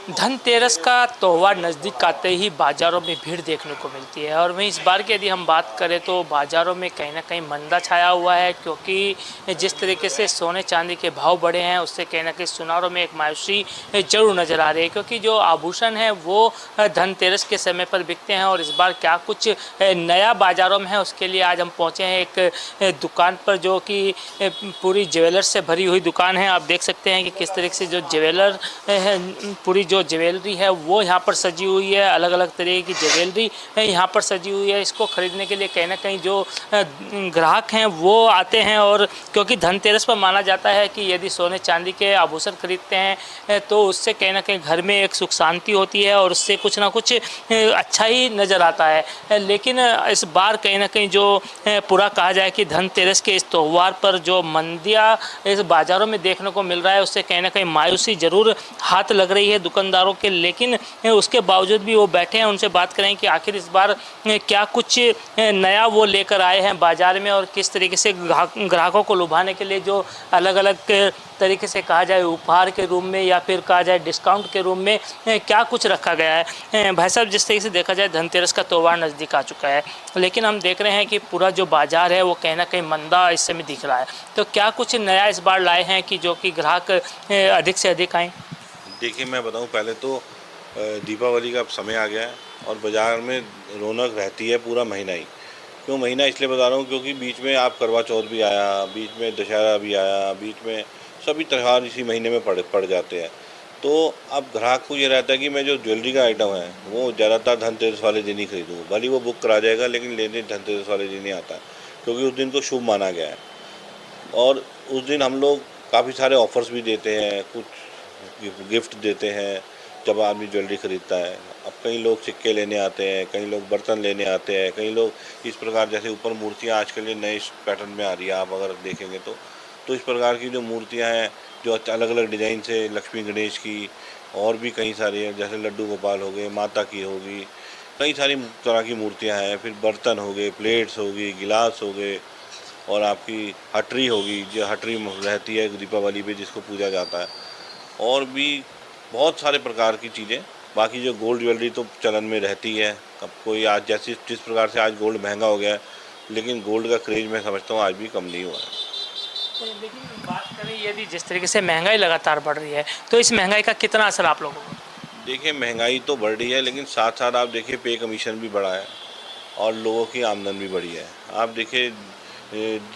धनतेरस का त्यौहार नज़दीक आते ही बाज़ारों में भीड़ देखने को मिलती है और वहीं इस बार की यदि हम बात करें तो बाज़ारों में कहीं ना कहीं मंदा छाया हुआ है, क्योंकि जिस तरीके से सोने चांदी के भाव बढ़े हैं उससे कहीं ना कहीं सुनारों में एक मायूसी जरूर नज़र आ रही है, क्योंकि जो आभूषण है वो धनतेरस के समय पर बिकते हैं। और इस बार क्या कुछ नया बाज़ारों में है उसके लिए आज हम पहुँचे हैं एक दुकान पर, जो कि पूरी ज्वेलर्स से भरी हुई दुकान है। आप देख सकते हैं कि किस तरीके से जो ज्वेलर है, पूरी जो ज्वेलरी है वो यहाँ पर सजी हुई है, अलग अलग तरह की ज्वेलरी यहाँ पर सजी हुई है। इसको खरीदने के लिए कहीं ना कहीं जो ग्राहक हैं वो आते हैं, और क्योंकि धनतेरस पर माना जाता है कि यदि सोने चांदी के आभूषण खरीदते हैं तो उससे कहीं ना कहीं घर में एक सुख शांति होती है और उससे कुछ ना कुछ अच्छा ही नज़र आता है। लेकिन इस बार कहीं ना कहीं जो पूरा कहा जाए कि धनतेरस के इस त्यौहार पर जो मंदियाँ इस बाज़ारों में देखने को मिल रहा है उससे कहीं ना कहीं मायूसी ज़रूर हाथ लग रही है दुकानदारों के। लेकिन उसके बावजूद भी वो बैठे हैं, उनसे बात करें कि आखिर इस बार क्या कुछ नया वो लेकर आए हैं बाज़ार में, और किस तरीके से ग्राहकों को लुभाने के लिए जो अलग अलग तरीके से कहा जाए उपहार के रूप में या फिर कहा जाए डिस्काउंट के रूप में क्या कुछ रखा गया है। भाई साहब, जिस तरीके से देखा जाए धनतेरस का त्यौहार नज़दीक आ चुका है, लेकिन हम देख रहे हैं कि पूरा जो बाज़ार है वो कहीं ना कहीं मंदा इस समय दिख रहा है। तो क्या कुछ नया इस बार लाए हैं कि जो कि ग्राहक अधिक से अधिक आएँ? देखिए, मैं बताऊं, पहले तो दीपावली का समय आ गया है और बाज़ार में रौनक रहती है पूरा महीना ही। क्यों महीना इसलिए बता रहा हूँ क्योंकि बीच में आप करवा चौथ भी आया, बीच में दशहरा भी आया, बीच में सभी त्यौहार इसी महीने में पड़ जाते हैं। तो अब ग्राहक को ये रहता है कि मैं जो ज्वेलरी का आइटम है वो ज़्यादातर धनतेरस वाले दिन ही खरीदूँ। भले वो बुक करा जाएगा लेकिन लेने धनतेरस वाले दिन ही आता है, क्योंकि उस दिन को शुभ माना गया है। और उस दिन हम लोग काफ़ी सारे ऑफ़र्स भी देते हैं, कुछ गिफ्ट देते हैं जब आदमी ज्वेलरी ख़रीदता है। अब कई लोग सिक्के लेने आते हैं, कई लोग बर्तन लेने आते हैं, कई लोग इस प्रकार, जैसे ऊपर मूर्तियाँ आजकल ये नए पैटर्न में आ रही है, आप अगर देखेंगे तो इस प्रकार की जो मूर्तियाँ हैं जो अलग अलग डिज़ाइन से, लक्ष्मी गणेश की और भी कई सारी हैं, जैसे लड्डू गोपाल हो गए, माता की होगी, कई सारी तरह की मूर्तियाँ हैं। फिर बर्तन हो गए, प्लेट्स हो गई, गिलास हो गए, और आपकी हटरी होगी, जो हटरी रहती है दीपावली पे जिसको पूजा जाता है, और भी बहुत सारे प्रकार की चीज़ें। बाकी जो गोल्ड ज्वेलरी तो चलन में रहती है। अब कोई आज जैसे जिस प्रकार से आज गोल्ड महंगा हो गया है, लेकिन गोल्ड का क्रेज मैं समझता हूँ आज भी कम नहीं हुआ है। लेकिन बात करें यदि जिस तरीके से महंगाई लगातार बढ़ रही है तो इस महंगाई का कितना असर आप लोगों को? देखिए, महंगाई तो बढ़ रही है लेकिन साथ साथ आप देखिए पे कमीशन भी बढ़ा है और लोगों की आमदन भी बढ़ी है। आप देखिए,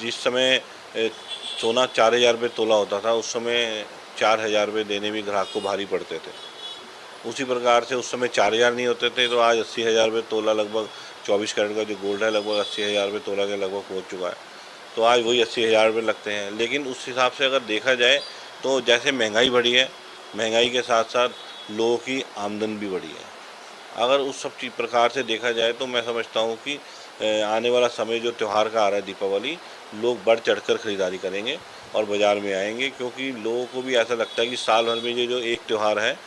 जिस समय सोना 4,000 रुपये तोला होता था, उस समय 4,000 रुपये देने भी ग्राहक को भारी पड़ते थे। उसी प्रकार से उस समय 4,000 नहीं होते थे तो आज 80,000 रुपये तोला, लगभग 24 कैरेट का जो गोल्ड है लगभग 80,000 रुपये तोला के लगभग पहुँच चुका है। तो आज वही 80,000 रुपये लगते हैं। लेकिन उस हिसाब से अगर देखा जाए तो जैसे महंगाई बढ़ी है, महंगाई के साथ साथ लोगों की आमदन भी बढ़ी है। अगर उस सब चीज़ प्रकार से देखा जाए तो मैं समझता हूँ कि आने वाला समय जो त्यौहार का आ रहा है दीपावली, लोग बढ़ चढ़कर ख़रीदारी करेंगे और बाज़ार में आएंगे, क्योंकि लोगों को भी ऐसा लगता है कि साल भर में ये जो एक त्यौहार है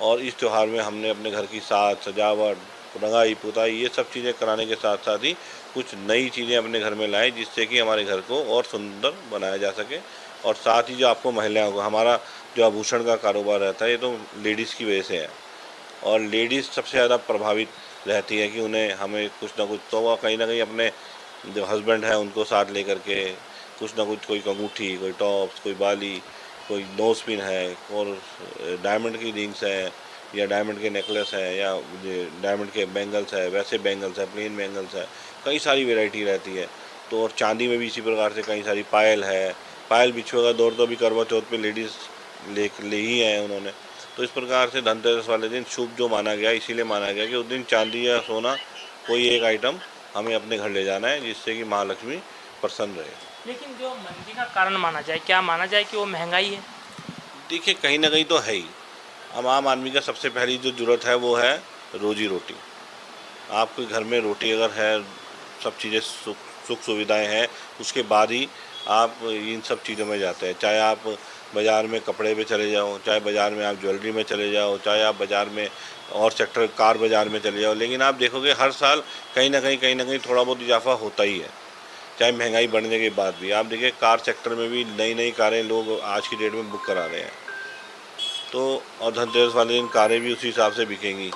और इस त्यौहार में हमने अपने घर की साज सजावट, रंगाई पुताई, ये सब चीज़ें कराने के साथ साथ ही कुछ नई चीज़ें अपने घर में लाएँ, जिससे कि हमारे घर को और सुंदर बनाया जा सके। और साथ ही जो आपको महिलाओं को, हमारा जो आभूषण का कारोबार रहता है ये तो लेडीज़ की वजह से है, और लेडीज़ सबसे ज़्यादा प्रभावित रहती है कि उन्हें हमें कुछ ना कुछ, तो वह कहीं ना कहीं अपने जो हस्बैंड हैं उनको साथ लेकर के कुछ ना कुछ, कोई अंगूठी, कोई टॉप्स, कोई बाली, कोई नोज पिन है, और डायमंड की रिंग्स हैं, या डायमंड के नेकलेस हैं, या डायमंड के बैंगल्स है, वैसे बैंगल्स है, प्लेन बैंगल्स है, कई सारी वेराइटी रहती है। तो और चांदी में भी इसी प्रकार से कई सारी पायल है। पायल बिछुए का दौर तो अभी करवा चौथ पे लेडीज़ ले ही है उन्होंने। तो इस प्रकार से धनतेरस वाले दिन शुभ जो माना गया, इसीलिए माना गया कि उस दिन चांदी या सोना कोई एक आइटम हमें अपने घर ले जाना है, जिससे कि महालक्ष्मी प्रसन्न रहे। लेकिन जो मंदी का कारण माना जाए, क्या माना जाए कि वो महंगाई है? देखिए, कहीं ना कहीं तो है ही। अब आम आदमी का सबसे पहली जो ज़रूरत है वो है रोजी रोटी। आपके घर में रोटी अगर है, सब चीज़ें सुख सुख सुविधाएं हैं, उसके बाद ही आप इन सब चीज़ों में जाते हैं। चाहे आप बाज़ार में कपड़े पे चले जाओ, चाहे बाज़ार में आप ज्वेलरी में चले जाओ, चाहे आप बाज़ार में और सेक्टर कार बाज़ार में चले जाओ, लेकिन आप देखोगे हर साल कहीं ना कहीं थोड़ा बहुत इजाफा होता ही है, चाहे महंगाई बढ़ने के बाद भी। आप देखिए कार सेक्टर में भी नई नई कारें लोग आज की डेट में बुक करा रहे हैं। तो और धनतेरस वाले दिन कारें भी उसी हिसाब से बिकेंगी।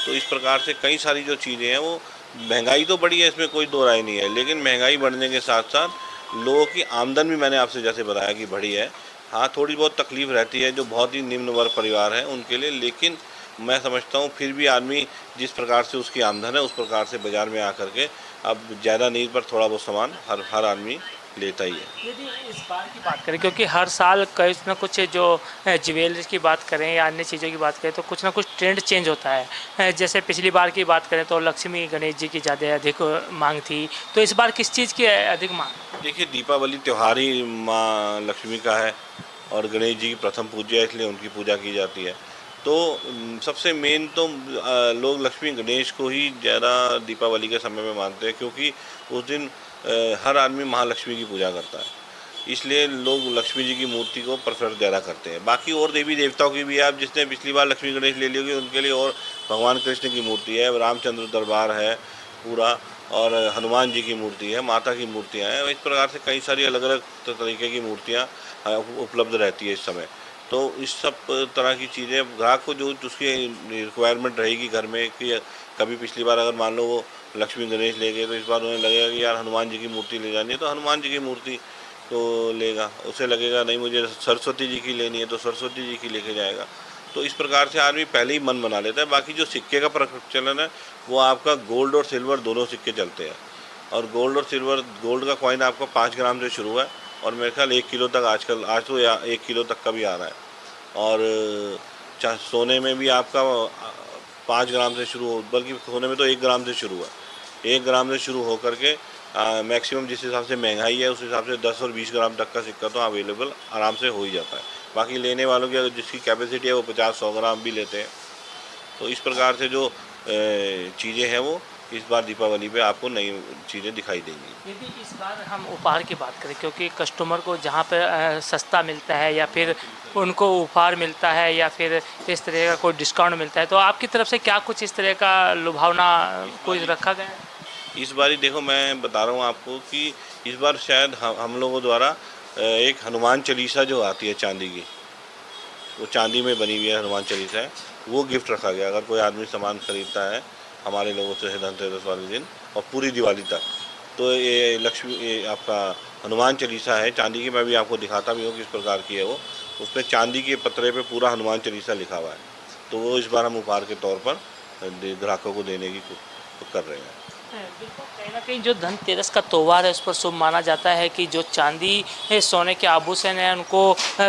तो इस प्रकार से कई सारी जो चीज़ें हैं वो, महंगाई तो बढ़ी है, इसमें कोई दो राय नहीं है, लेकिन महंगाई बढ़ने के साथ साथ लोगों की आमदन भी मैंने आपसे जैसे बताया कि बढ़ी है। हाँ, थोड़ी बहुत तकलीफ रहती है जो बहुत ही निम्न वर्ग परिवार हैं उनके लिए, लेकिन मैं समझता हूँ फिर भी आदमी जिस प्रकार से उसकी आमदन है उस प्रकार से बाज़ार में आकर के अब ज़्यादा नहीं पर थोड़ा बहुत सामान हर आदमी लेता ही है। यदि इस बार की बात करें, क्योंकि हर साल कुछ ना कुछ जो ज्वेलरी की बात करें या अन्य चीज़ों की बात करें तो कुछ ना कुछ ट्रेंड चेंज होता है। जैसे पिछली बार की बात करें तो लक्ष्मी गणेश जी की ज़्यादा अधिक मांग थी, तो इस बार किस चीज़ की अधिक मांग? देखिए, दीपावली त्यौहार ही माँ लक्ष्मी का है और गणेश जी की प्रथम पूजा है, इसलिए उनकी पूजा की जाती है। तो सबसे मेन तो लोग लक्ष्मी गणेश को ही ज़्यादा दीपावली के समय में मानते हैं, क्योंकि उस दिन हर आदमी महालक्ष्मी की पूजा करता है, इसलिए लोग लक्ष्मी जी की मूर्ति को प्रेफर ज़्यादा करते हैं। बाकी और देवी देवताओं की भी, आप जिसने पिछली बार लक्ष्मी गणेश ले ली होगी उनके लिए और भगवान कृष्ण की मूर्ति है, रामचंद्र दरबार है पूरा, और हनुमान जी की मूर्ति है, माता की मूर्तियाँ हैं। इस प्रकार से कई सारी अलग अलग तरीके की मूर्तियाँ उपलब्ध रहती है इस समय। तो इस सब तरह की चीज़ें ग्राहक को जो उसकी रिक्वायरमेंट रहेगी घर में, कि कभी पिछली बार अगर मान लो वो लक्ष्मी गणेश ले गए तो इस बार उन्हें लगेगा कि यार हनुमान जी की मूर्ति ले जानी है तो हनुमान जी की मूर्ति तो लेगा। उसे लगेगा नहीं मुझे सरस्वती जी की लेनी है तो सरस्वती जी की लेके जाएगा। तो इस प्रकार से आदमी पहले ही मन बना लेता है। बाकी जो सिक्के का प्रचलन है वो आपका गोल्ड और सिल्वर दोनों सिक्के चलते हैं, और गोल्ड और सिल्वर, गोल्ड का कॉइन आपका 5 ग्राम से शुरू है और मेरे ख्याल 1 किलो तक आजकल, आज तो 1 किलो तक का भी आ रहा है। और सोने में भी आपका 5 ग्राम से शुरू हो, बल्कि सोने में तो 1 ग्राम से शुरू है। 1 ग्राम से शुरू होकर के मैक्सिमम जिस हिसाब से महंगाई है उस हिसाब से 10 और 20 ग्राम तक का सिक्का तो अवेलेबल आराम से हो ही जाता है। बाकी लेने वालों की अगर जिसकी कैपेसिटी है वो 50-100 ग्राम भी लेते हैं। तो इस प्रकार से जो चीज़ें हैं वो इस बार दीपावली पे आपको नई चीज़ें दिखाई देंगी। यदि इस बार हम उपहार की बात करें, क्योंकि कस्टमर को जहाँ पे सस्ता मिलता है या फिर उनको उपहार मिलता है या फिर इस तरह का कोई डिस्काउंट मिलता है, तो आपकी तरफ से क्या कुछ इस तरह का लुभावना कोई रखा गया है? इस बार ही देखो, मैं बता रहा हूँ आपको कि इस बार शायद हम लोगों द्वारा एक हनुमान चालीसा जो आती है चांदी की, वो चांदी में बनी हुई है हनुमान चालीसा है, वो गिफ्ट रखा गया। अगर कोई आदमी सामान खरीदता है हमारे लोगों से धनतेरस वाले दिन और पूरी दिवाली तक, तो ये आपका हनुमान चालीसा है चांदी की, मैं भी आपको दिखाता भी हूँ किस प्रकार की है वो। उसमें चांदी के पत्रे पे पूरा हनुमान चालीसा लिखा हुआ है, तो वो इस बार हम उपहार के तौर पर ग्राहकों को देने की कर रहे हैं। बिल्कुल, कहीं ना कहीं जो धनतेरस का त्यौहार है उस पर शुभ माना जाता है कि जो चांदी सोने के आभूषण हैं उनको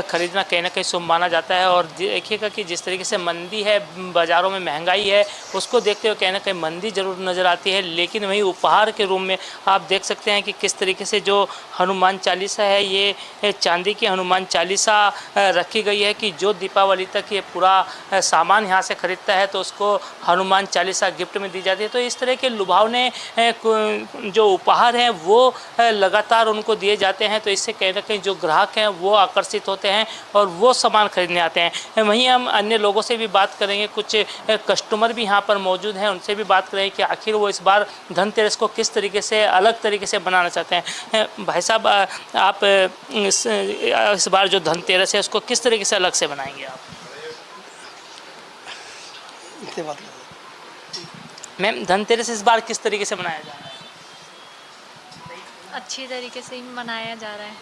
खरीदना कहीं ना कहीं शुभ माना जाता है। और देखिएगा कि जिस तरीके से मंदी है, बाज़ारों में महंगाई है, उसको देखते हुए कहीं ना कहीं मंदी जरूर नज़र आती है, लेकिन वहीं उपहार के रूप में आप देख सकते हैं कि किस तरीके से जो हनुमान चालीसा है, ये चांदी की हनुमान चालीसा रखी गई है कि जो दीपावली तक ये पूरा सामान यहाँ से खरीदता है तो उसको हनुमान चालीसा गिफ्ट में दी जाती है। तो इस तरह के लुभावने जो उपहार हैं वो लगातार उनको दिए जाते हैं, तो इससे कहीं ना कहीं जो ग्राहक हैं वो आकर्षित होते हैं और वो सामान खरीदने आते हैं। वहीं हम अन्य लोगों से भी बात करेंगे, कुछ कस्टमर भी यहाँ पर मौजूद हैं, उनसे भी बात करेंगे कि आखिर वो इस बार धनतेरस को किस तरीके से अलग तरीके से बनाना चाहते हैं। भाई साहब, आप इस बार जो धनतेरस है उसको किस तरीके से अलग से बनाएंगे आप? मैम, धनतेरस इस बार किस तरीके से मनाया जा रहा है? अच्छी तरीके से ही मनाया जा रहा है।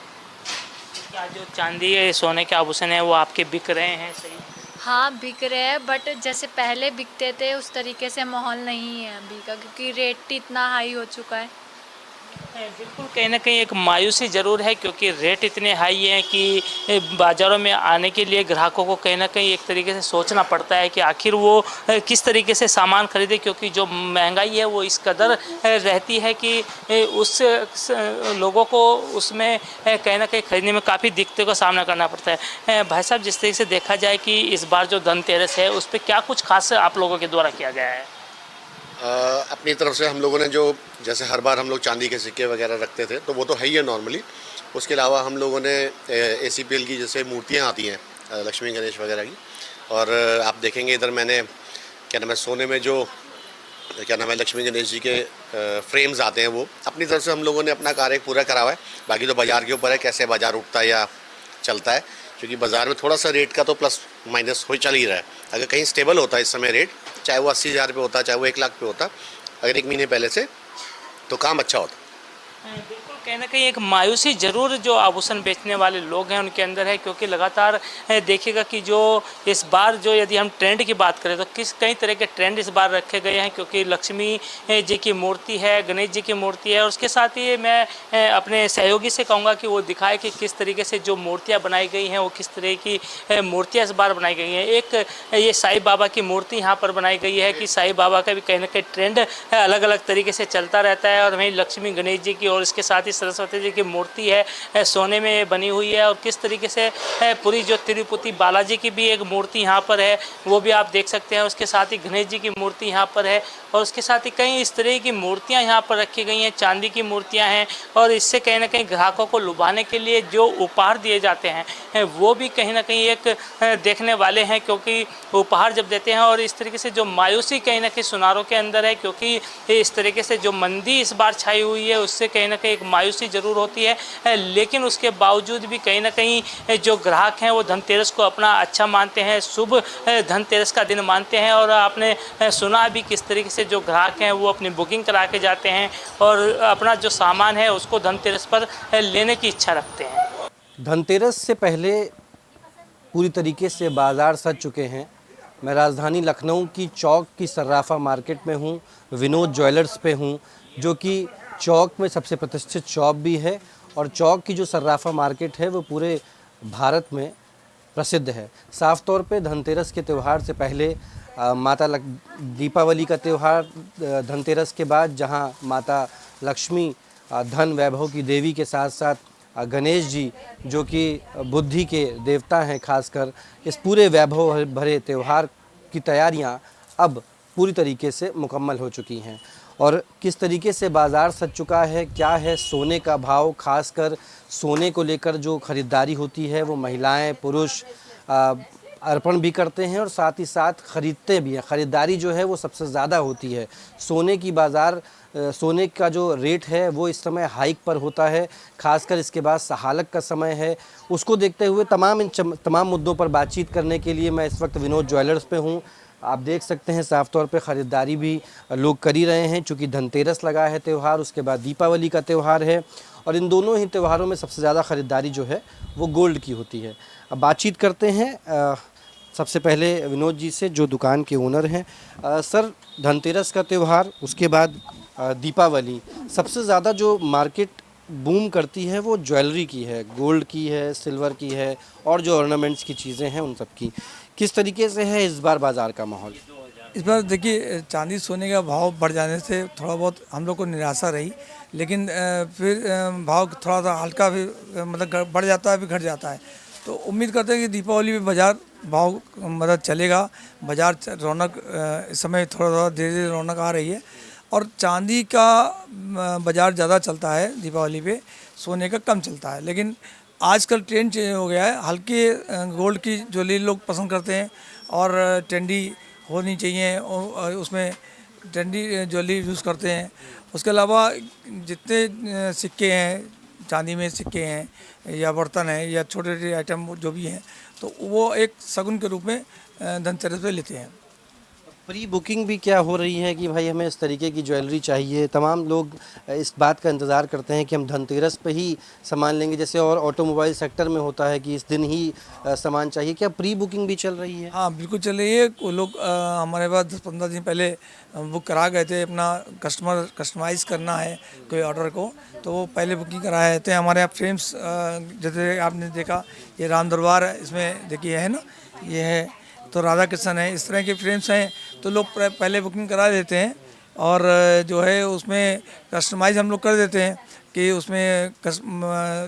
क्या जो चांदी है, सोने के आभूषण है वो आपके बिक रहे हैं सही? हाँ, बिक रहे हैं, बट जैसे पहले बिकते थे उस तरीके से माहौल नहीं है अभी का, क्योंकि रेट इतना हाई हो चुका है। बिल्कुल, कहीं ना कहीं एक मायूसी ज़रूर है, क्योंकि रेट इतने हाई हैं कि बाज़ारों में आने के लिए ग्राहकों को कहीं ना कहीं एक तरीके से सोचना पड़ता है कि आखिर वो किस तरीके से सामान खरीदे, क्योंकि जो महंगाई है वो इस कदर रहती है कि उस लोगों को उसमें कहीं ना कहीं खरीदने में काफ़ी दिक्कतों का सामना करना पड़ता है। भाई साहब, जिस तरीके से देखा जाए कि इस बार जो धनतेरस है उस पर क्या कुछ खास आप लोगों के द्वारा किया गया है? अपनी तरफ से हम लोगों ने जो, जैसे हर बार हम लोग चांदी के सिक्के वगैरह रखते थे तो वो तो है ही है नॉर्मली। उसके अलावा हम लोगों ने ACPL की जैसे मूर्तियाँ आती हैं लक्ष्मी गणेश वगैरह की, और आप देखेंगे इधर मैंने क्या नाम है, सोने में जो क्या नाम है लक्ष्मी गणेश जी के फ्रेम्स आते हैं, वो अपनी तरफ से हम लोगों ने अपना कार्य पूरा करा हुआ है। बाकी तो बाज़ार के ऊपर है कैसे बाज़ार उठता है या चलता है, क्योंकि बाज़ार में थोड़ा सा रेट का तो प्लस माइनस हो चल ही रहा है। अगर कहीं स्टेबल होता है इस समय रेट, चाहे वो 80,000 पे होता, चाहे वो 1 लाख पे होता, अगर 1 महीने पहले से, तो काम अच्छा होता। बिल्कुल, कहीं ना कहीं एक मायूसी जरूर जो आभूषण बेचने वाले लोग हैं उनके अंदर है, क्योंकि लगातार देखिएगा कि जो इस बार जो यदि हम ट्रेंड की बात करें तो कई तरह के ट्रेंड इस बार रखे गए हैं, क्योंकि लक्ष्मी जी की मूर्ति है, गणेश जी की मूर्ति है, और उसके साथ ही मैं अपने सहयोगी से कहूँगा कि वो दिखाए कि किस तरीके से जो मूर्तियाँ बनाई गई हैं वो किस तरह की मूर्तियाँ इस बार बनाई गई हैं। एक ये साईं बाबा की मूर्ति यहाँ पर बनाई गई है कि साईं बाबा का भी कहीं ना कहीं ट्रेंड अलग अलग तरीके से चलता रहता है, और वहीं लक्ष्मी गणेश जी की और इसके साथ ही सरस्वती जी की मूर्ति है सोने में बनी हुई है, और किस तरीके से पूरी जो तिरुपति बालाजी की भी एक मूर्ति यहाँ पर है वो भी आप देख सकते हैं। उसके साथ ही गणेश जी की मूर्ति यहाँ पर है, और उसके साथ ही कई इस तरह की मूर्तियाँ यहाँ पर रखी गई हैं, चांदी की मूर्तियाँ हैं, और इससे कहीं ना कहीं ग्राहकों को लुभाने के लिए जो उपहार दिए जाते हैं वो भी कहीं ना कहीं एक देखने वाले हैं, क्योंकि उपहार जब देते हैं, और इस तरीके से जो मायूसी कहीं ना कहीं सुनारों के अंदर है, क्योंकि इस तरीके से जो मंदी इस बार छाई हुई है उससे कहीं ना कहीं एक मायूसी जरूर होती है, लेकिन उसके बावजूद भी कहीं ना कहीं जो ग्राहक हैं वो धनतेरस को अपना अच्छा मानते हैं, शुभ धनतेरस का दिन मानते हैं, और आपने सुना भी किस तरीके से जो ग्राहक हैं वो अपनी बुकिंग करा के जाते हैं और अपना जो सामान है उसको धनतेरस पर लेने की इच्छा रखते हैं। धनतेरस से पहले पूरी तरीके से बाज़ार सज चुके हैं। मैं राजधानी लखनऊ की चौक की सर्राफा मार्केट में हूँ, विनोद ज्वेलर्स पे हूँ, जो कि चौक में सबसे प्रतिष्ठित शॉप भी है, और चौक की जो सर्राफा मार्केट है वो पूरे भारत में प्रसिद्ध है। साफ तौर पे धनतेरस के त्यौहार से पहले दीपावली का त्यौहार धनतेरस के बाद, जहाँ माता लक्ष्मी धन वैभव की देवी के साथ साथ गणेश जी जो कि बुद्धि के देवता हैं, खासकर इस पूरे वैभव भरे त्यौहार की तैयारियां अब पूरी तरीके से मुकम्मल हो चुकी हैं। और किस तरीके से बाज़ार सज चुका है, क्या है सोने का भाव, खासकर सोने को लेकर जो ख़रीदारी होती है वो महिलाएं पुरुष अर्पण भी करते हैं और साथ ही साथ ख़रीदते भी हैं। ख़रीदारी जो है वो सबसे ज़्यादा होती है। सोने की बाज़ार, सोने का जो रेट है वो इस समय हाइक पर होता है, खासकर इसके बाद सहालक का समय है। उसको देखते हुए तमाम मुद्दों पर बातचीत करने के लिए मैं इस वक्त विनोद ज्वेलर्स पे हूँ। आप देख सकते हैं साफ़ तौर पे ख़रीदारी भी लोग कर ही रहे हैं, चूँकि धनतेरस लगा है त्यौहार, उसके बाद दीपावली का त्यौहार है, और इन दोनों ही त्योहारों में सबसे ज़्यादा ख़रीदारी जो है वो गोल्ड की होती है। अब बातचीत करते हैं सबसे पहले विनोद जी से, जो दुकान के ओनर हैं। सर, धनतेरस का त्यौहार, उसके बाद दीपावली, सबसे ज़्यादा जो मार्केट बूम करती है वो ज्वेलरी की है, गोल्ड की है, सिल्वर की है, और जो ऑर्नामेंट्स की चीज़ें हैं उन सब की। किस तरीके से है इस बार बाज़ार का माहौल? इस बार देखिए, चांदी सोने का भाव बढ़ जाने से थोड़ा बहुत हम लोग को निराशा रही, लेकिन फिर भाव थोड़ा सा हल्का भी मतलब बढ़ जाता है, फिर घट जाता है। तो उम्मीद करते हैं कि दीपावली में बाज़ार भाव मतलब चलेगा, बाज़ार रौनक इस समय थोड़ा धीरे धीरे रौनक आ रही है, और चांदी का बाज़ार ज़्यादा चलता है दीपावली पे, सोने का कम चलता है। लेकिन आजकल ट्रेंड चेंज हो गया है, हल्के गोल्ड की ज्वेलरी लोग पसंद करते हैं, और ट्रेंडी होनी चाहिए, और उसमें ट्रेंडी ज्वेलरी यूज़ करते हैं। उसके अलावा जितने सिक्के हैं, चांदी में सिक्के हैं या बर्तन हैं या छोटे छोटे आइटम जो भी हैं, तो वो एक शगुन के रूप में धनतेरस पे लेते हैं। प्री बुकिंग भी क्या हो रही है कि भाई हमें इस तरीके की ज्वेलरी चाहिए? तमाम लोग इस बात का इंतज़ार करते हैं कि हम धनतेरस पे ही सामान लेंगे, जैसे और ऑटोमोबाइल सेक्टर में होता है कि इस दिन ही सामान चाहिए। क्या प्री बुकिंग भी चल रही है? हाँ, बिल्कुल चल रही है। वो लोग हमारे पास 10-15 दिन पहले बुक करा गए थे, अपना कस्टमाइज़ करना है कोई ऑर्डर को, तो वो पहले बुकिंग कराए थे। हमारे यहाँ फ्रेम्स जैसे आपने देखा, ये राम दरबार है, इसमें देखिए है ना, ये है, तो राधा कृष्ण है, इस तरह के फ्रेम्स हैं, तो लोग पहले बुकिंग करा देते हैं, और जो है उसमें कस्टमाइज़ हम लोग कर देते हैं कि उसमें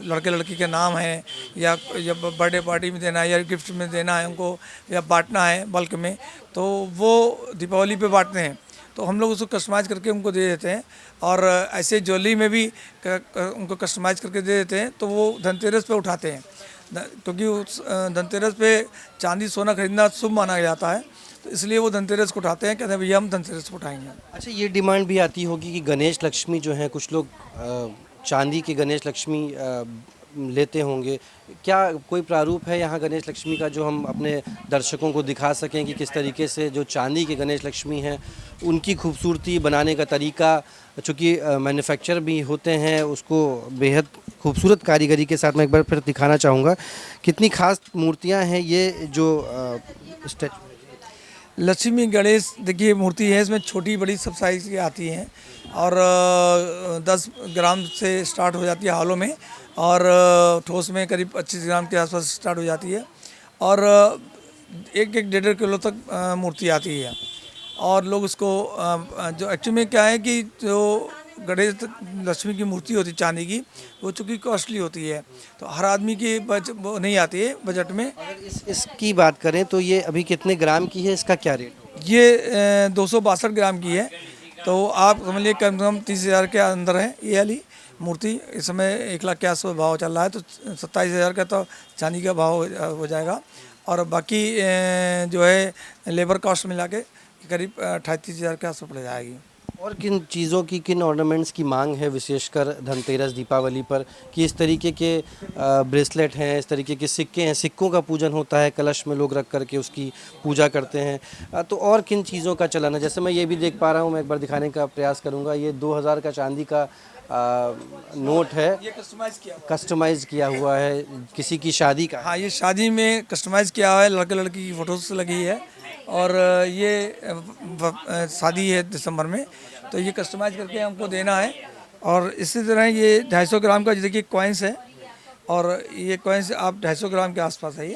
लड़के लड़की के नाम है, या बर्थडे पार्टी में देना है, या गिफ्ट में देना है उनको, या बांटना है बल्क में, तो वो दीपावली पे बांटते हैं, तो हम लोग उसको कस्टमाइज़ करके उनको दे देते हैं। और ऐसे ज्वेलरी में भी उनको कस्टमाइज़ करके दे देते हैं, तो वो धनतेरस पे उठाते हैं, क्योंकि उस धनतेरस पे चांदी सोना खरीदना शुभ माना जाता है, तो इसलिए वो धनतेरस को उठाते हैं, कहते हैं भैया हम धनतेरस को उठाएंगे। अच्छा, ये डिमांड भी आती होगी कि गणेश लक्ष्मी जो हैं, कुछ लोग चांदी के गणेश लक्ष्मी लेते होंगे। क्या कोई प्रारूप है यहाँ गणेश लक्ष्मी का जो हम अपने दर्शकों को दिखा सकें कि किस तरीके से जो चांदी के गणेश लक्ष्मी हैं उनकी खूबसूरती बनाने का तरीका, चूँकि मैन्युफैक्चर भी होते हैं, उसको बेहद खूबसूरत कारीगरी के साथ मैं एक बार फिर दिखाना चाहूँगा। कितनी खास मूर्तियाँ हैं ये जो स्टैचू। लक्ष्मी गणेश देखिए मूर्ति है, इसमें छोटी बड़ी सब साइज़ की आती हैं और 10 ग्राम से स्टार्ट हो जाती है हॉलो में, और ठोस में करीब 25 ग्राम के आसपास स्टार्ट हो जाती है, और 1-1 किलो तक मूर्ति आती है। और लोग उसको जो एक्चुअली में क्या है कि जो गणेश लक्ष्मी की मूर्ति होती है चांदी की, वो चूँकि कॉस्टली होती है, तो हर आदमी की वो नहीं आती है बजट में। अगर इसकी बात करें तो ये अभी कितने ग्राम की है, इसका क्या रेट होगा? ये 262 ग्राम की है, तो आप समझ लीजिए कम से कम 30,000 के अंदर है ये वाली मूर्ति। इस समय 1 लाख के आसपास भाव चल रहा है, तो 27,000 का तो चांदी का भाव हो जाएगा, और बाकी जो है लेबर कॉस्ट मिला के करीब 38,000 के आसपास पड़ जाएगी। और किन चीज़ों की, किन ऑर्नामेंट्स की मांग है विशेषकर धनतेरस दीपावली पर, कि इस तरीके के ब्रेसलेट हैं, इस तरीके के सिक्के हैं, सिक्कों का पूजन होता है, कलश में लोग रख करके उसकी पूजा करते हैं, तो और किन चीज़ों का चलन है? जैसे मैं ये भी देख पा रहा हूँ, मैं एक बार दिखाने का प्रयास करूँगा, ये 2000 का चांदी का नोट है, ये कस्टमाइज किया हुआ है, किसी की शादी का। हाँ, ये शादी में कस्टमाइज़ किया हुआ है, लड़के लड़की की फ़ोटोज़ लगी है, और ये शादी है दिसंबर में, तो ये कस्टमाइज़ करके हमको देना है। और इसी तरह ये 250 ग्राम का देखिए कॉइन्स है, और ये कॉइन्स आप 250 ग्राम के आसपास है।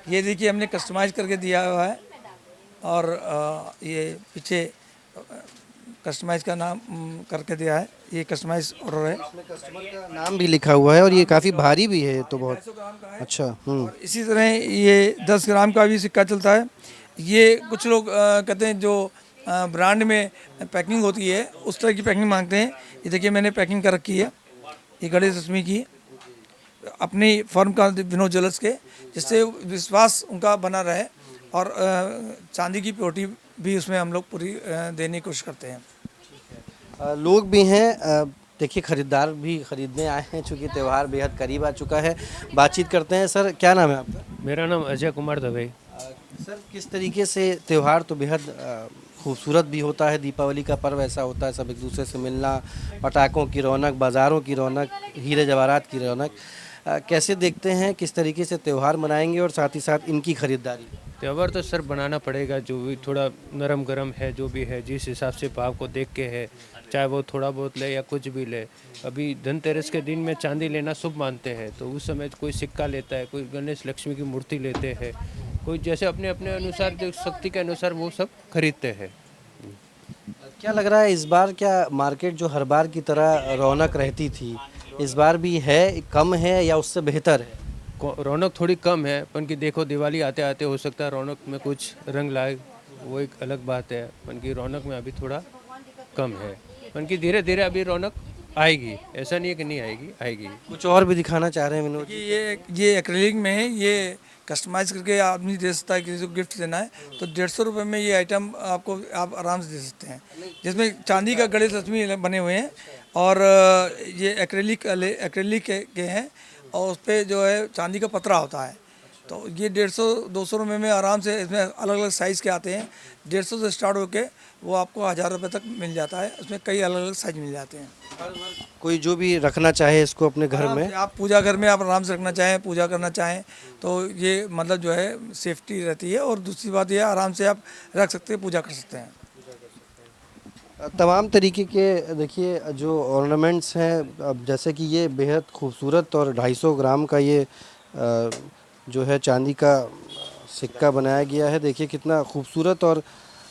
ये देखिए हमने कस्टमाइज़ करके दिया हुआ है, और ये पीछे कस्टमाइज़ का नाम करके दिया है, ये कस्टमाइज़ ऑर्डर है। कस्टमर का नाम भी लिखा हुआ है, और ये काफ़ी भारी भी है तो बहुत। 250 ग्राम का है। अच्छा। और इसी तरह ये 10 ग्राम का भी सिक्का चलता है। ये कुछ लोग कहते हैं जो ब्रांड में पैकिंग होती है उस तरह की पैकिंग मांगते हैं। ये देखिए मैंने पैकिंग कर रखी है, ये गणेश लक्ष्मी की, अपनी फर्म का विनोद ज्वेलर्स के, जिससे विश्वास उनका बना रहे, और चांदी की प्योरिटी भी उसमें हम लोग पूरी देने की कोशिश करते हैं। लोग भी हैं, देखिए खरीदार भी खरीदने आए हैं, चूँकि त्यौहार बेहद करीब आ चुका है। बातचीत करते हैं। सर क्या नाम है आपका? मेरा नाम अजय कुमार दवे। सर किस तरीके से त्यौहार तो बेहद खूबसूरत भी होता है, दीपावली का पर्व ऐसा होता है, सब एक दूसरे से मिलना, पटाखों की रौनक, बाज़ारों की रौनक, हीरे जवाहरात की रौनक, कैसे देखते हैं किस तरीके से त्यौहार मनाएंगे और साथ ही साथ इनकी खरीदारी? त्यौहार तो सर बनाना पड़ेगा, जो भी थोड़ा नरम गरम है, जो भी है, जिस हिसाब से भाव को देख के है, चाहे वो थोड़ा बहुत ले या कुछ भी ले। अभी धनतेरस के दिन में चांदी लेना शुभ मानते हैं, तो उस समय कोई सिक्का लेता है, कोई गणेश लक्ष्मी की मूर्ति लेते हैं, कोई जैसे अपने अपने अनुसार, जो शक्ति के अनुसार वो सब खरीदते हैं। क्या लग रहा है इस बार, क्या मार्केट जो हर बार की तरह रौनक रहती थी इस बार भी है, कम है या उससे बेहतर है? रौनक थोड़ी कम है, पर कि देखो दिवाली आते आते हो सकता है रौनक में कुछ रंग लाए, वो एक अलग बात है, पर कि रौनक में अभी थोड़ा कम है, पर कि धीरे धीरे अभी रौनक आएगी, ऐसा नहीं है कि नहीं आएगी, आएगी। कुछ और भी दिखाना चाह रहे हैं विनोद जी? ये एक्रेलिक में है, ये कस्टमाइज करके आदमी दे सकता है, किसी को गिफ्ट देना है तो 150 रुपये में ये आइटम आपको आप आराम से दे सकते हैं, जिसमें चांदी का गणेश लक्ष्मी बने हुए हैं, और ये एक्रेलिक के हैं, और उस पर जो है चांदी का पतरा होता है, तो ये 150-200 रुपये में आराम से, इसमें अलग अलग साइज़ के आते हैं, 150 से स्टार्ट होके वो आपको 1000 रुपये तक मिल जाता है, उसमें कई अलग अलग साइज मिल जाते हैं। कोई जो भी रखना चाहे इसको अपने घर में, आप पूजा घर में आप आराम से रखना चाहें, पूजा करना चाहें, तो ये मतलब जो है सेफ्टी रहती है, और दूसरी बात ये आराम से आप रख सकते हैं, पूजा कर सकते हैं। तमाम तरीके के देखिए जो ऑर्नामेंट्स हैं, अब जैसे कि ये बेहद खूबसूरत और 250 ग्राम का ये जो है चांदी का सिक्का बनाया गया है, देखिए कितना खूबसूरत, और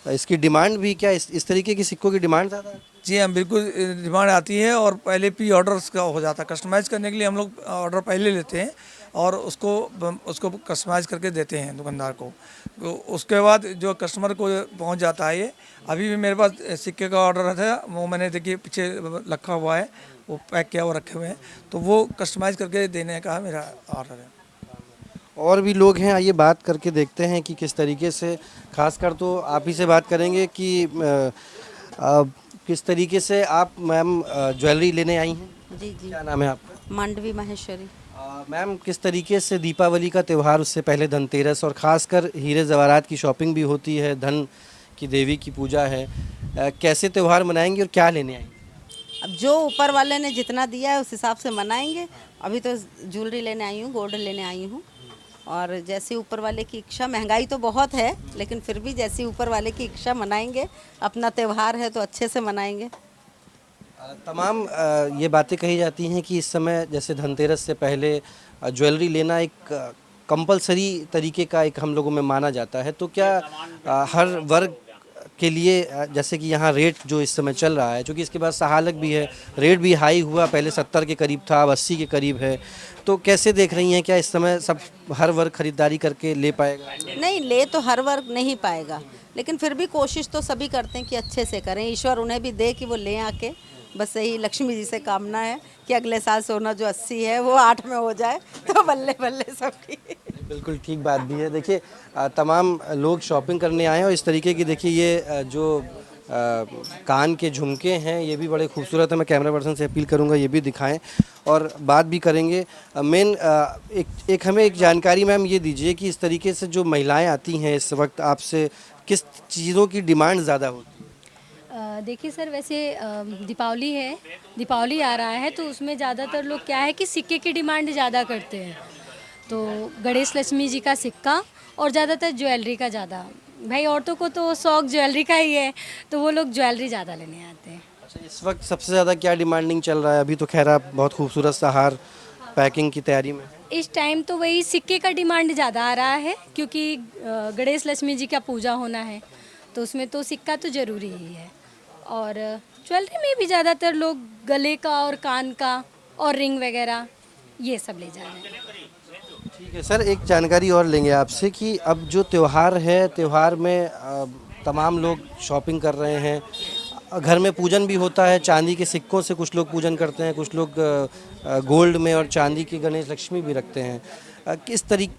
इसकी डिमांड भी, क्या इस तरीके की सिक्कों की डिमांड ज़्यादा है? जी हाँ, बिल्कुल डिमांड आती है, और पहले प्री ऑर्डर्स का हो जाता है, कस्टमाइज़ करने के लिए हम लोग ऑर्डर पहले लेते हैं, और उसको कस्टमाइज़ करके देते हैं दुकानदार को, तो उसके बाद जो कस्टमर को पहुंच जाता है। ये अभी भी मेरे पास सिक्के का ऑर्डर था, वो मैंने देखिए पीछे रखा हुआ है, वो पैक किया हुआ रखे हुए हैं, तो वो कस्टमाइज़ करके देने का मेरा ऑर्डर है। और भी लोग हैं, आइए बात करके देखते हैं कि किस तरीके से, खासकर तो आप ही से बात करेंगे कि किस तरीके से आप मैम ज्वेलरी लेने आई हैं। जी जी। क्या नाम है आपका? मांडवी माहेश्वरी। मैम, किस तरीके से दीपावली का त्यौहार, उससे पहले धनतेरस और ख़ासकर हीरे ज़वारात की शॉपिंग भी होती है, धन की देवी की पूजा है, कैसे त्यौहार मनाएंगे और क्या लेने आएंगे? अब जो ऊपर वाले ने जितना दिया है उस हिसाब से मनाएंगे। अभी तो ज्वेलरी लेने आई हूँ, गोल्ड लेने आई हूँ। और जैसे ऊपर वाले की इच्छा, महंगाई तो बहुत है लेकिन फिर भी जैसे ऊपर वाले की इच्छा मनाएंगे। अपना त्यौहार है तो अच्छे से मनाएंगे। तमाम ये बातें कही जाती हैं कि इस समय जैसे धनतेरस से पहले ज्वेलरी लेना एक कंपलसरी तरीके का एक हम लोगों में माना जाता है, तो क्या हर वर्ग के लिए जैसे कि यहाँ रेट जो इस समय चल रहा है, क्योंकि इसके बाद सहालक भी है, रेट भी हाई हुआ, पहले 70 के करीब था, अब 80 के करीब है, तो कैसे देख रही हैं, क्या इस समय सब हर वर्ग खरीदारी करके ले पाएगा? नहीं, ले तो हर वर्ग नहीं पाएगा लेकिन फिर भी कोशिश तो सभी करते हैं कि अच्छे से करें। ईश्वर उन्हें भी दे कि वो ले आके। बस यही लक्ष्मी जी से कामना है कि अगले साल सोना जो 80 है वो 8 में हो जाए तो बल्ले बल्ले सबकी। बिल्कुल ठीक बात भी है। देखिए, तमाम लोग शॉपिंग करने आए हैं और इस तरीके की, देखिए ये जो कान के झुमके हैं ये भी बड़े खूबसूरत हैं। मैं कैमरा पर्सन से अपील करूंगा ये भी दिखाएं और बात भी करेंगे। मेन एक हमें एक जानकारी मैम ये दीजिए कि इस तरीके से जो महिलाएं आती हैं इस वक्त आपसे, किस चीज़ों की डिमांड ज़्यादा होती है? देखिए सर, वैसे दीपावली है, दीपावली आ रहा है तो उसमें ज़्यादातर लोग क्या है कि सिक्के की डिमांड ज़्यादा करते हैं। तो गणेश लक्ष्मी जी का सिक्का और ज़्यादातर ज्वेलरी का ज़्यादा। भाई औरतों को तो शौक ज्वेलरी का ही है तो वो लोग ज्वेलरी ज़्यादा लेने आते हैं। अच्छा, इस वक्त सबसे ज़्यादा क्या डिमांडिंग चल रहा है? अभी तो खैर आप बहुत खूबसूरत सा हार पैकिंग की तैयारी में। इस टाइम तो वही सिक्के का डिमांड ज़्यादा आ रहा है क्योंकि गणेश लक्ष्मी जी का पूजा होना है तो उसमें तो सिक्का तो ज़रूरी ही है। और ज्वेलरी में भी ज़्यादातर लोग गले का और कान का और रिंग वगैरह ये सब ले जा रहे हैं। ठीक है सर, एक जानकारी और लेंगे आपसे कि अब जो त्यौहार है, त्यौहार में तमाम लोग शॉपिंग कर रहे हैं, घर में पूजन भी होता है, चांदी के सिक्कों से कुछ लोग पूजन करते हैं, कुछ लोग गोल्ड में और चांदी की गणेश लक्ष्मी भी रखते हैं।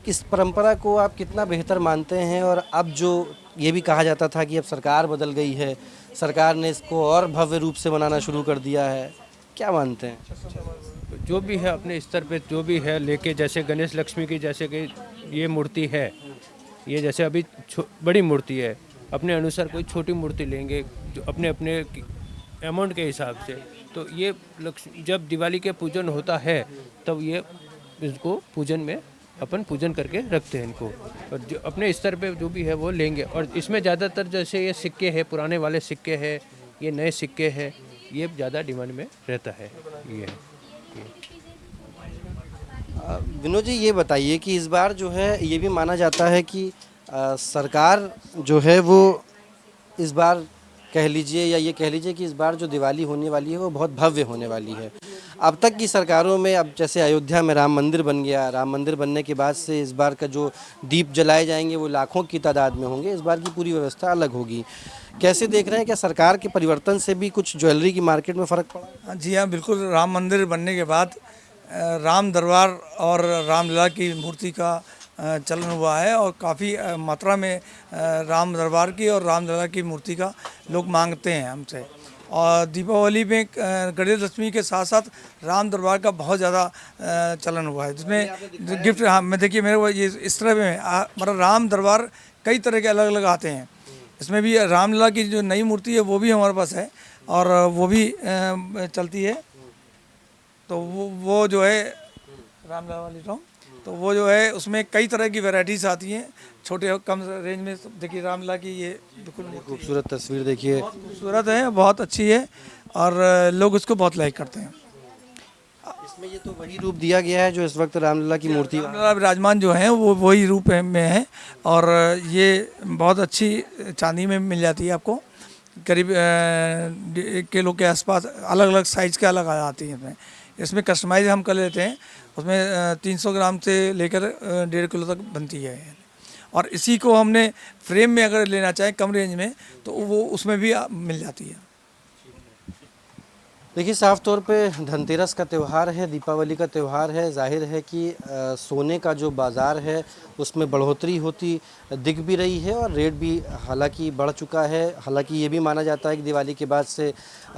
इस परंपरा को आप कितना बेहतर मानते हैं? और अब जो ये भी कहा जाता था कि अब सरकार बदल गई है, सरकार ने इसको और भव्य रूप से मनाना शुरू कर दिया है, क्या मानते हैं? जो भी है अपने स्तर पे जो भी है लेके, जैसे गणेश लक्ष्मी की जैसे कि ये मूर्ति है, ये जैसे अभी बड़ी मूर्ति है, अपने अनुसार कोई छोटी मूर्ति लेंगे जो अपने अपने अमाउंट के हिसाब से, तो ये जब दिवाली के पूजन होता है तब ये इसको पूजन में अपन पूजन करके रखते हैं इनको, और जो अपने स्तर पे जो भी है वो लेंगे। और इसमें ज़्यादातर जैसे ये सिक्के हैं, पुराने वाले सिक्के हैं, ये नए सिक्के हैं, ये ज़्यादा डिमांड में रहता है। ये विनोद जी, ये बताइए कि इस बार जो है ये भी माना जाता है कि सरकार जो है वो इस बार कह लीजिए या ये कह लीजिए कि इस बार जो दिवाली होने वाली है वो बहुत भव्य होने वाली है। अब तक की सरकारों में, अब जैसे अयोध्या में राम मंदिर बन गया, राम मंदिर बनने के बाद से इस बार का जो दीप जलाए जाएंगे वो लाखों की तादाद में होंगे, इस बार की पूरी व्यवस्था अलग होगी। कैसे देख रहे हैं, क्या सरकार के परिवर्तन से भी कुछ ज्वेलरी की मार्केट में फ़र्क पड़ा? जी हाँ, बिल्कुल। राम मंदिर बनने के बाद राम दरबार और रामलला की मूर्ति का चलन हुआ है और काफ़ी मात्रा में राम दरबार की और रामलला की मूर्ति का लोग मांगते हैं हमसे। और दीपावली में गणेश लक्ष्मी के साथ साथ राम दरबार का बहुत ज़्यादा चलन हुआ है, जिसमें गिफ्ट, हाँ मैं देखिए मेरे को ये इस तरह में मतलब राम दरबार कई तरह के अलग अलग आते हैं। इसमें भी रामलला की जो नई मूर्ति है वो भी हमारे पास है और वो भी चलती है। तो वो जो है रामलला वाली तो वो जो है उसमें कई तरह की वैरायटीज़ आती हैं, छोटे कम रेंज में। देखिए रामलला की ये बिल्कुल खूबसूरत तस्वीर देखिए, खूबसूरत है, बहुत अच्छी है और लोग उसको बहुत लाइक करते हैं। इसमें ये तो वही रूप दिया गया है जो इस वक्त रामलला की मूर्ति, रामलला विराजमान जो है वो वही रूप में है और ये बहुत अच्छी चांदी में मिल जाती है आपको, करीब 1 किलो के आसपास। अलग अलग साइज़ के अलग आ जाती है इसमें कस्टमाइज हम कर लेते हैं। उसमें 300 ग्राम से लेकर 1.5 किलो तक बनती है। और इसी को हमने फ्रेम में अगर लेना चाहें कम रेंज में तो वो उसमें भी मिल जाती है। देखिए, साफ तौर पे धनतेरस का त्यौहार है, दीपावली का त्यौहार है। ज़ाहिर है कि सोने का जो बाज़ार है उसमें बढ़ोतरी होती दिख भी रही है और रेट भी हालांकि बढ़ चुका है। हालांकि ये भी माना जाता है कि दिवाली के बाद से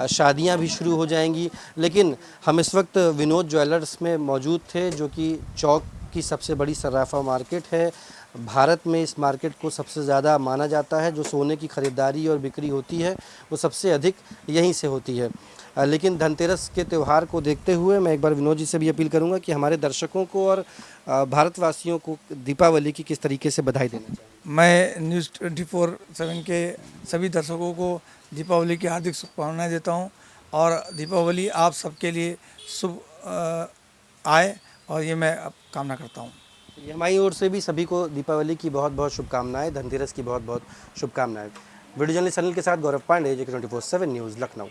शादियां भी शुरू हो जाएंगी। लेकिन हम इस वक्त विनोद ज्वेलर्स में मौजूद थे, जो कि चौक की सबसे बड़ी सर्राफा मार्केट है। भारत में इस मार्केट को सबसे ज़्यादा माना जाता है। जो सोने की ख़रीदारी और बिक्री होती है वो सबसे अधिक यहीं से होती है। लेकिन धनतेरस के त्यौहार को देखते हुए मैं एक बार विनोद जी से भी अपील करूंगा कि हमारे दर्शकों को और भारतवासियों को दीपावली की किस तरीके से बधाई देना चाहिए। मैं न्यूज़ 24/7 के सभी दर्शकों को दीपावली की हार्दिक शुभकामनाएं देता हूं और दीपावली आप सबके लिए शुभ आए और ये मैं अब कामना करता हूं। ये हमारी ओर से भी सभी को दीपावली की बहुत बहुत शुभकामनाएं, धनतेरस की बहुत बहुत शुभकामनाएं। वीडियो जर्नलिस्ट अनिल के साथ गौरव पांडे, JK 24/7 न्यूज़, लखनऊ।